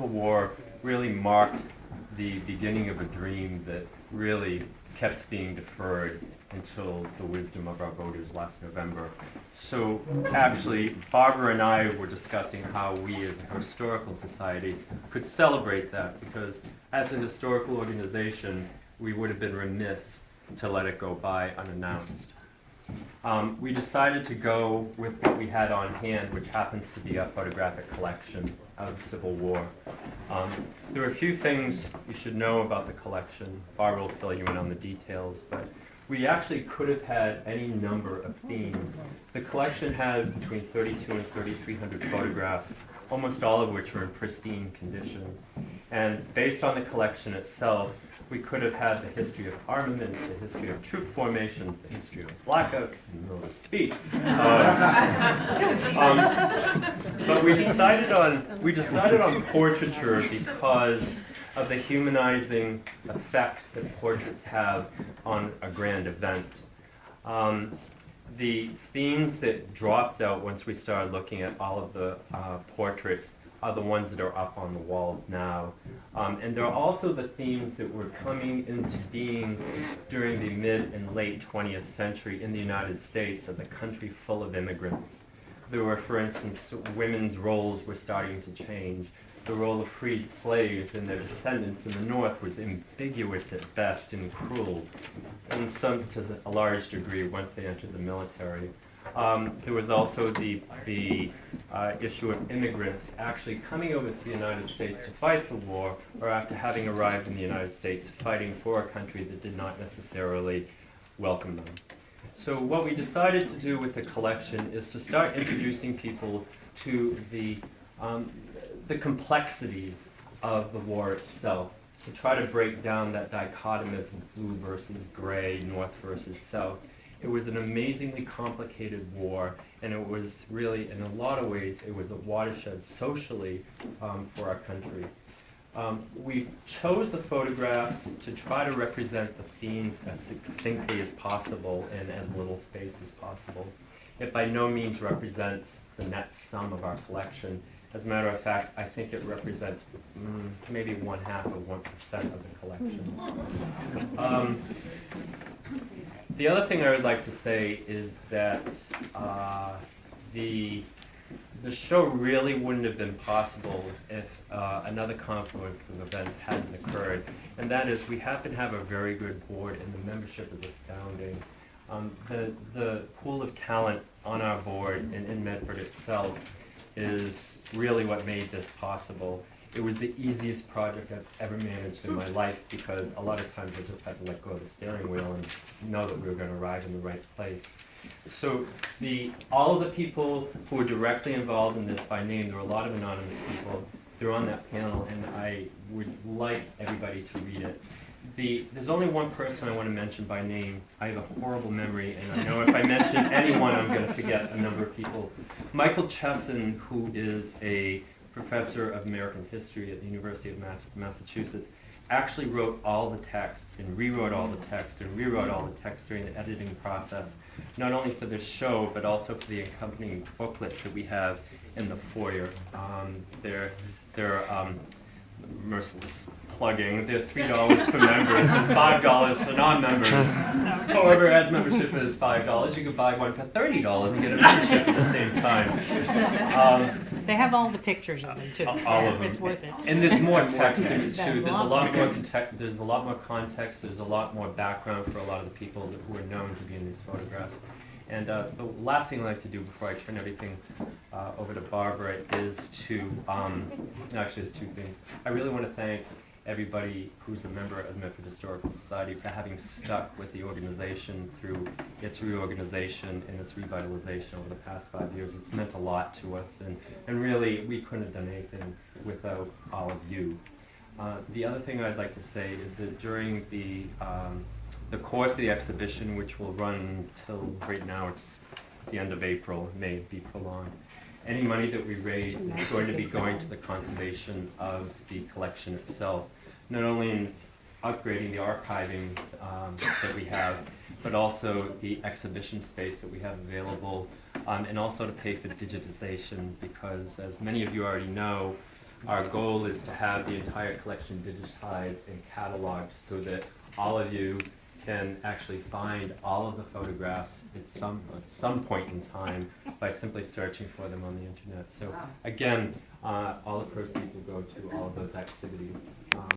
War really marked the beginning of a dream that really kept being deferred until the wisdom of our voters last November. So actually, Barbara and I were discussing how we as a historical society could celebrate that, because as a historical organization, we would have been remiss to let it go by unannounced. We decided to go with what we had on hand, which happens to be a photographic collection of the Civil War. There are a few things you should know about the collection. Barbara will fill you in on the details, but we actually could have had any number of themes. The collection has between 32 and 3,300 photographs, almost all of which are in pristine condition. And based on the collection itself, we could have had the history of armament, the history of troop formations, the history of blackouts in the middle of speech. But we decided on portraiture because of the humanizing effect that portraits have on a grand event. The themes that dropped out once we started looking at all of the portraits are the ones that are up on the walls now. And there are also the themes that were coming into being during the mid and late 20th century in the United States as a country full of immigrants. There were, for instance, women's roles were starting to change. The role of freed slaves and their descendants in the North was ambiguous at best and cruel, and some to a large degree once they entered the military. There was also the issue of immigrants actually coming over to the United States to fight the war, or after having arrived in the United States, fighting for a country that did not necessarily welcome them. So what we decided to do with the collection is to start introducing people to the complexities of the war itself, to try to break down that dichotomism, blue versus gray, north versus south. It was an amazingly complicated war, and it was really, in a lot of ways, it was a watershed socially for our country. We chose the photographs to try to represent the themes as succinctly as possible in as little space as possible. It by no means represents the net sum of our collection. As a matter of fact, I think it represents maybe 1/2 of 1% of the collection. The other thing I would like to say is that the show really wouldn't have been possible if another confluence of events hadn't occurred, and that is we happen to have a very good board, and the membership is astounding. The pool of talent on our board and in Medford itself is really what made this possible. It was the easiest project I've ever managed in my life, because a lot of times I just had to let go of the steering wheel and know that we were going to arrive in the right place. So all of the people who were directly involved in this by name, there were a lot of anonymous people, they're on that panel, and I would like everybody to read it. There's only one person I want to mention by name. I have a horrible memory, and I know if I mention anyone, I'm going to forget a number of people. Michael Chesson, who is a professor of American history at the University of Massachusetts, actually wrote all the text and rewrote all the text and rewrote all the text during the editing process, not only for this show, but also for the accompanying booklet that we have in the foyer. They're merciless plugging. They're $3 for members and $5 for non-members. However, as membership is $5, you could buy one for $30 and get a membership at the same time. They have all the pictures of them too. All of them. It's worth it. And there's more text in it too. There's a lot more context. There's a lot more context. There's a lot more background for a lot of the people who are known to be in these photographs. And the last thing I'd like to do before I turn everything over to Barbara is to, actually there's two things. I really want to thank everybody who's a member of the Medford Historical Society for having stuck with the organization through its reorganization and its revitalization over the past 5 years. It's meant a lot to us, and really we couldn't have done anything without all of you. The other thing I'd like to say is that during the course of the exhibition, which will run until right now it's the end of April, may be prolonged, any money that we raise is going to be going to the conservation of the collection itself, not only in upgrading the archiving that we have, but also the exhibition space that we have available, and also to pay for digitization, because as many of you already know, our goal is to have the entire collection digitized and cataloged so that all of you can actually find all of the photographs at some point in time by simply searching for them on the internet. So again, all the proceeds will go to all of those activities.